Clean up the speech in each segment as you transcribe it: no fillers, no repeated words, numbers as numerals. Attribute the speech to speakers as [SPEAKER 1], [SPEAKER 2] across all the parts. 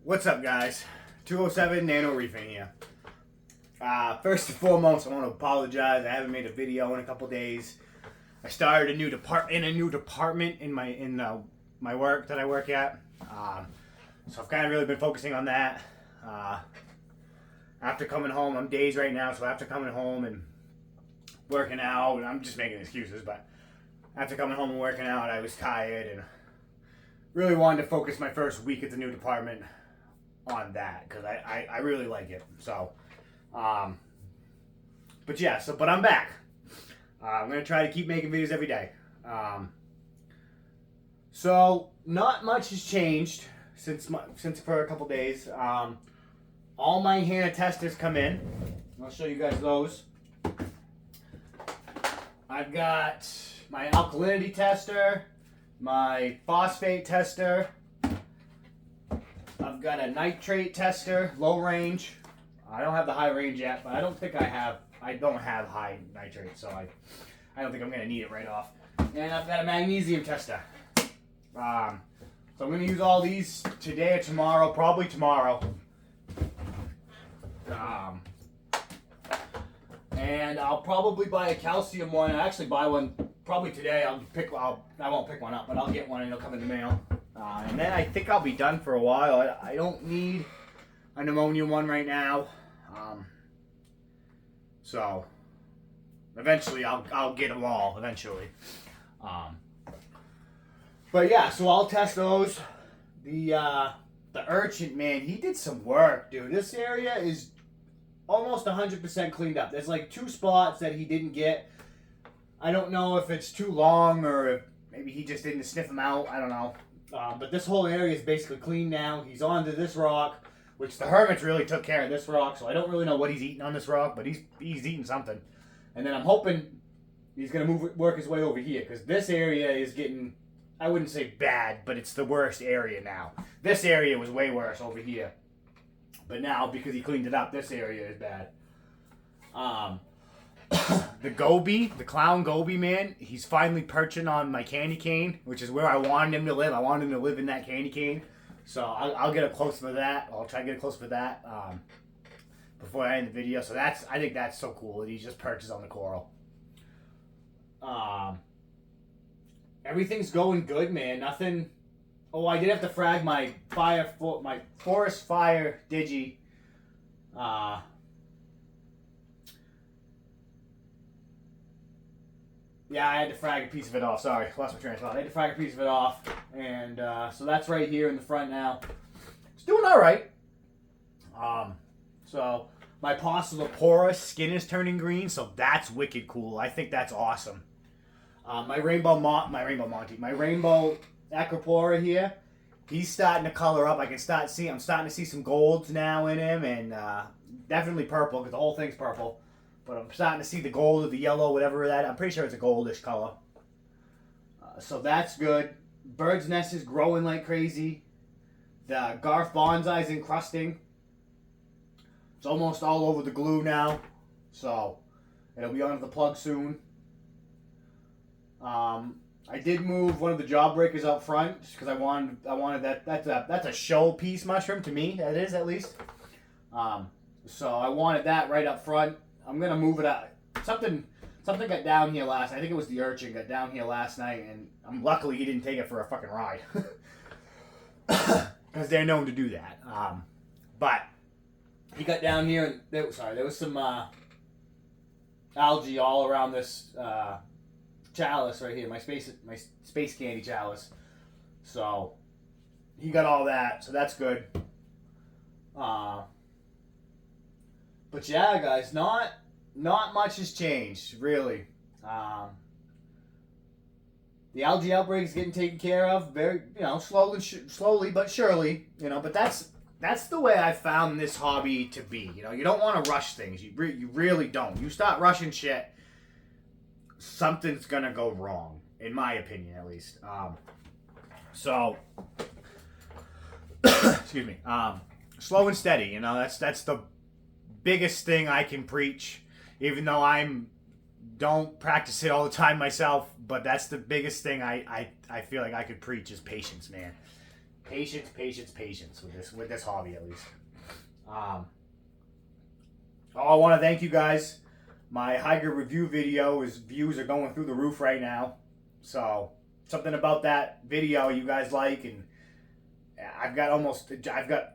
[SPEAKER 1] What's up, guys? 207 Nano Reefing here. First and foremost, I want to apologize. I haven't made a video in a couple days. I started a new department in my work that I work at. So I've kind of really been focusing on that. After coming home, I'm days right now, so after coming home and working out, and I'm just making excuses, but after coming home and working out, I was tired and really wanted to focus my first week at the new department on that because I really like it. So, but I'm back. I'm gonna try to keep making videos every day. So not much has changed since for a couple days. All my HANA testers come in. I'll show you guys those. I've got my alkalinity tester, my phosphate tester. I've got a nitrate tester, low range. I don't have the high range yet, but I don't have high nitrate, so I don't think I'm gonna need it right off. And I've got a magnesium tester. So I'm gonna use all these today or tomorrow, probably tomorrow. And I'll probably buy a calcium one. I actually buy one probably today. I won't pick one up, but I'll get one and it'll come in the mail. And then I think I'll be done for a while. I don't need an ammonia one right now. So eventually I'll get them all eventually. But yeah, so I'll test those. The urchin, man, he did some work, dude. This area is almost 100% cleaned up. There's like 2 spots that he didn't get. I don't know if it's too long or if maybe he just didn't sniff them out. I don't know. But this whole area is basically clean now. He's onto this rock, which the hermits really took care of this rock, so I don't really know what he's eating on this rock, but he's eating something. And then I'm hoping he's going to work his way over here, because this area is getting, I wouldn't say bad, but it's the worst area now. This area was way worse over here. But now, because he cleaned it up, this area is bad. The goby, the clown goby, man, he's finally perching on my candy cane, which is where I wanted him to live. I wanted him to live in that candy cane. So I'll get a close for that. I'll try to get a close for that before I end the video. So I think that's so cool that he just perches on the coral. Everything's going good, man. Nothing. Oh, I did have to frag my forest fire digi. Yeah, I had to frag a piece of it off. Sorry, lost my train of thought. I had to frag a piece of it off, and so that's right here in the front now. It's doing all right. So my Pocillopora skin is turning green, so that's wicked cool. I think that's awesome. My rainbow Acropora here, he's starting to color up. I'm starting to see some golds now in him, and definitely purple because the whole thing's purple. But I'm starting to see the gold or the yellow, whatever that. I'm pretty sure it's a goldish color. So that's good. Bird's nest is growing like crazy. The Garth Bonsai's encrusting. It's almost all over the glue now. So it'll be onto the plug soon. I did move one of the jaw breakers out front just because I wanted that. That's a show piece mushroom to me. That is, at least. So I wanted that right up front. I'm gonna move it out. Something got down here I think it was the urchin got down here last night, and luckily he didn't take it for a fucking ride, because they're known to do that. But he got down here, and there was some algae all around this chalice right here, my space candy chalice. So he got all that, so that's good. But yeah, guys, not much has changed, really. The algae outbreak is getting taken care of, very, slowly but surely, But that's the way I found this hobby to be. You don't want to rush things. You really don't. You start rushing shit, something's gonna go wrong, in my opinion, at least. So, excuse me. Slow and steady. That's the biggest thing I can preach, even though don't practice it all the time myself, but that's the biggest thing I feel like I could preach is patience, man. Patience with this hobby at least. I want to thank you guys. My Higer review views are going through the roof right now. So something about that video you guys like, and I've got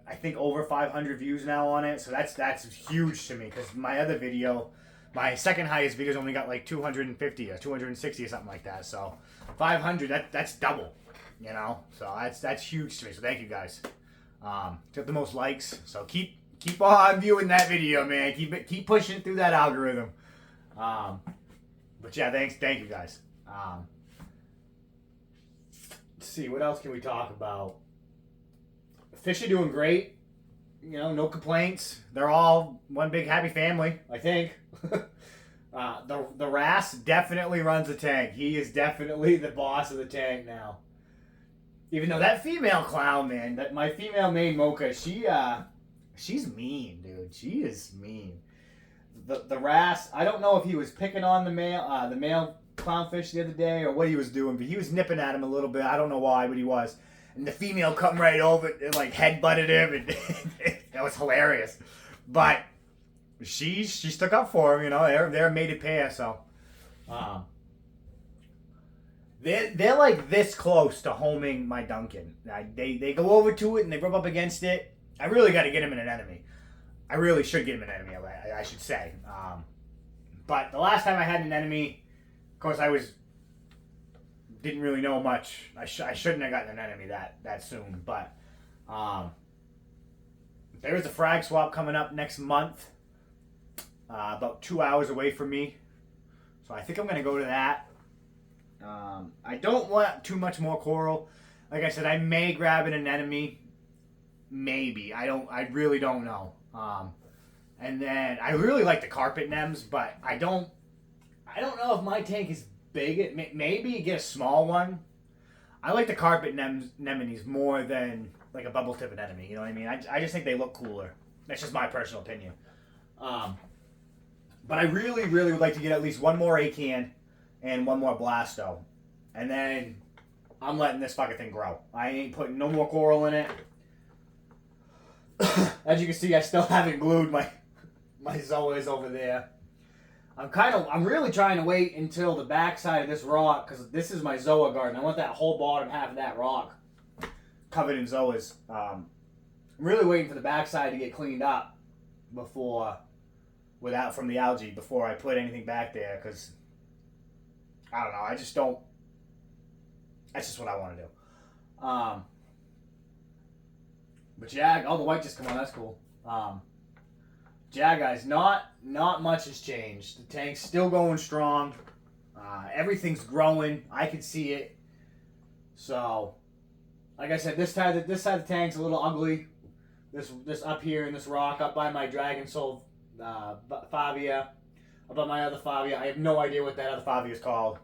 [SPEAKER 1] I think over 500 views now on it. So that's huge to me, because my other video, my second highest video, only got like 250 or 260 or something like that. So 500, that's double, you know. So that's huge to me. So thank you guys. Took the most likes. So keep on viewing that video, man. Keep pushing through that algorithm. But yeah, thank you guys. Let's see, what else can we talk about? Fish are doing great. You know, no complaints. They're all one big happy family, I think. The Ras definitely runs the tank. He is definitely the boss of the tank now. Even though that female clown, man, that my female maid Mocha, she's mean, dude. She is mean. The Ras, I don't know if he was picking on the male clownfish the other day or what he was doing, but he was nipping at him a little bit. I don't know why, but he was. And the female come right over and like headbutted him, and that was hilarious. But she stuck up for him, you know. They're a mated pair, so they're like this close to homing my Duncan. They go over to it and they rub up against it. I really got to get him in an enemy. I really should get him an enemy, I should say. But the last time I had an enemy, of course, didn't really know much. I shouldn't have gotten an enemy that soon. But there is a frag swap coming up next month, about 2 hours away from me. So I think I'm going to go to that. I don't want too much more coral. Like I said, I may grab an enemy. Maybe. I really don't know. And then I really like the carpet nems, but I don't know if my tank is big. Maybe get a small one. I like the carpet anemones more than like a bubble tip anemone. You know what I mean? I just think they look cooler. That's just my personal opinion. But I really, really would like to get at least one more acan and one more blasto. And then I'm letting this fucking thing grow. I ain't putting no more coral in it. As you can see, I still haven't glued my zoas over there. I'm really trying to wait until the back side of this rock, because this is my zoa garden. I want that whole bottom half of that rock covered in zoas. I'm really waiting for the back side to get cleaned up from the algae before I put anything back there, because I don't know. That's just what I want to do. But yeah, the white just come on. That's cool. Yeah, guys, not much has changed. The tank's still going strong. Everything's growing. I can see it. So, like I said, this side of the tank's a little ugly. This up here in this rock, up by my Dragon Soul Favia, up by my other Favia. I have no idea what that other Favia is called.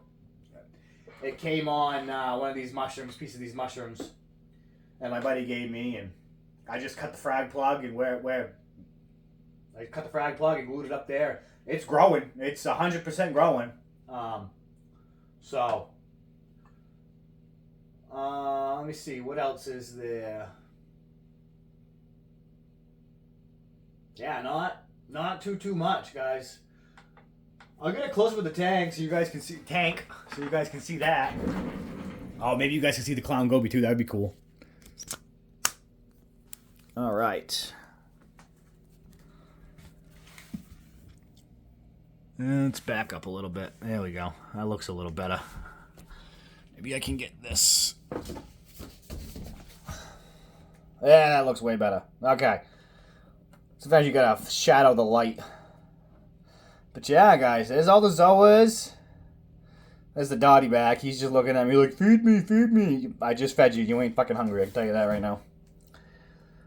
[SPEAKER 1] It came on one of these piece of these mushrooms, and my buddy gave me, and I just cut the frag plug, and I cut the frag plug and glued it up there. It's growing. It's 100% growing. Let me see. What else is there? Yeah, not too much, guys. I'll get it closer with the tank so you guys can see that. Oh, maybe you guys can see the clown goby too. That would be cool. All right. Let's back up a little bit. There we go. That looks a little better. Maybe I can get this. Yeah, that looks way better. Okay. Sometimes you gotta shadow the light. But yeah, guys, there's all the zoas. There's the Dottie back. He's just looking at me like, feed me, feed me. I just fed you. You ain't fucking hungry. I can tell you that right now.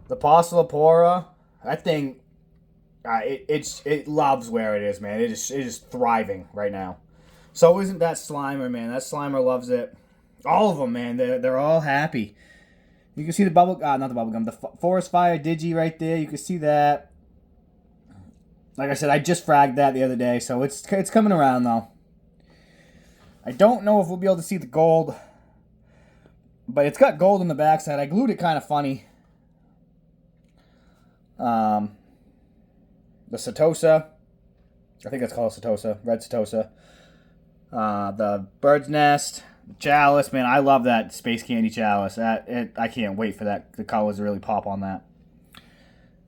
[SPEAKER 1] The Possilopora, that thing, it loves where it is, man. It is thriving right now. So isn't that Slimer, man? That Slimer loves it. All of them, man. They're all happy. You can see the not the bubblegum, the Forest Fire Digi right there. You can see that. Like I said, I just fragged that the other day, so it's coming around though. I don't know if we'll be able to see the gold But it's got gold on the backside. I glued it kind of funny. The Setosa. I think that's called Setosa. Red Setosa. The bird's nest. Chalice. Man, I love that space candy chalice. I can't wait for that. The colors really pop on that.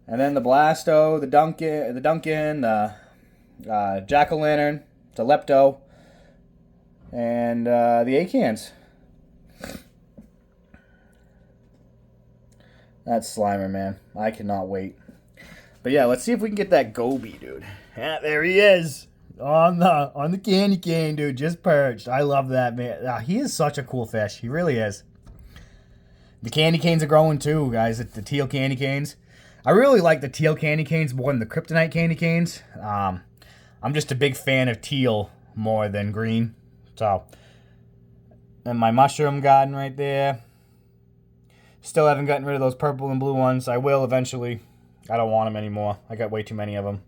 [SPEAKER 1] And then the Blasto, the Duncan, the Jack-o'-lantern, the Lepto, and the Acans. That's Slimer, man. I cannot wait. But yeah, let's see if we can get that Goby, dude. Yeah, there he is. On the candy cane, dude. Just perched. I love that, man. He is such a cool fish. He really is. The candy canes are growing too, guys. The teal candy canes. I really like the teal candy canes more than the kryptonite candy canes. I'm just a big fan of teal more than green. So, and my mushroom garden right there. Still haven't gotten rid of those purple and blue ones. I will eventually. I don't want them anymore. I got way too many of them.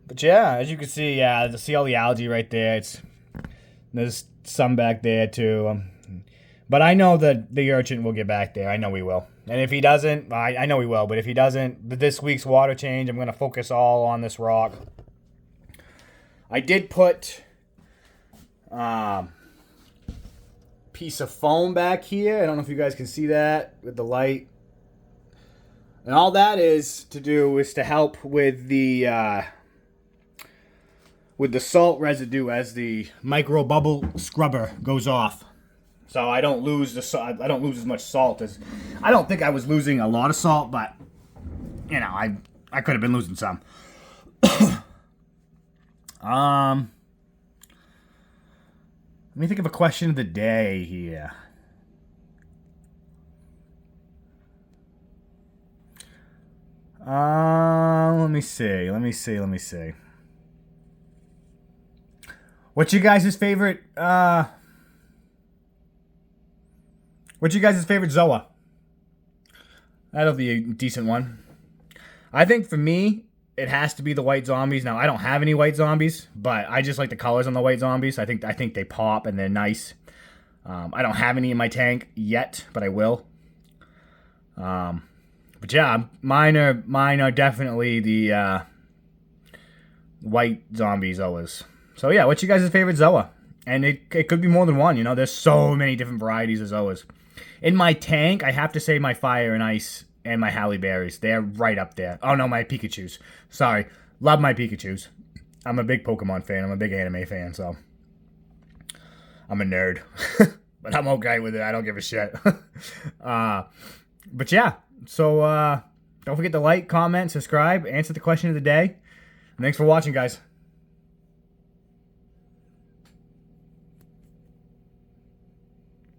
[SPEAKER 1] But yeah, as you can see, see all the algae right there. There's some back there too. But I know that the urchin will get back there. I know he will. And if he doesn't, I know he will. But if he doesn't, this week's water change, I'm going to focus all on this rock. I did put piece of foam back here. I don't know if you guys can see that with the light. And all that is to help with the salt residue as the micro bubble scrubber goes off. So I don't lose as much salt as I don't think I was losing a lot of salt, but you know, I could have been losing some. Let me think of a question of the day here. Let me see. What's your guys' favorite Zoa? That'll be a decent one. I think for me, it has to be the white zombies. Now, I don't have any white zombies, but I just like the colors on the white zombies. I think they pop and they're nice. I don't have any in my tank yet, but I will. But yeah, mine are definitely the white zombie Zoas. So yeah, what's your guys' favorite Zoa? And it could be more than one. You know, there's so many different varieties of Zoas. In my tank, I have to say my Fire and Ice and my Halle Berries. They're right up there. Oh no, my Pikachus. Sorry. Love my Pikachus. I'm a big Pokemon fan. I'm a big anime fan, so I'm a nerd. But I'm okay with it. I don't give a shit. But yeah, so don't forget to like, comment, subscribe, answer the question of the day. And thanks for watching, guys.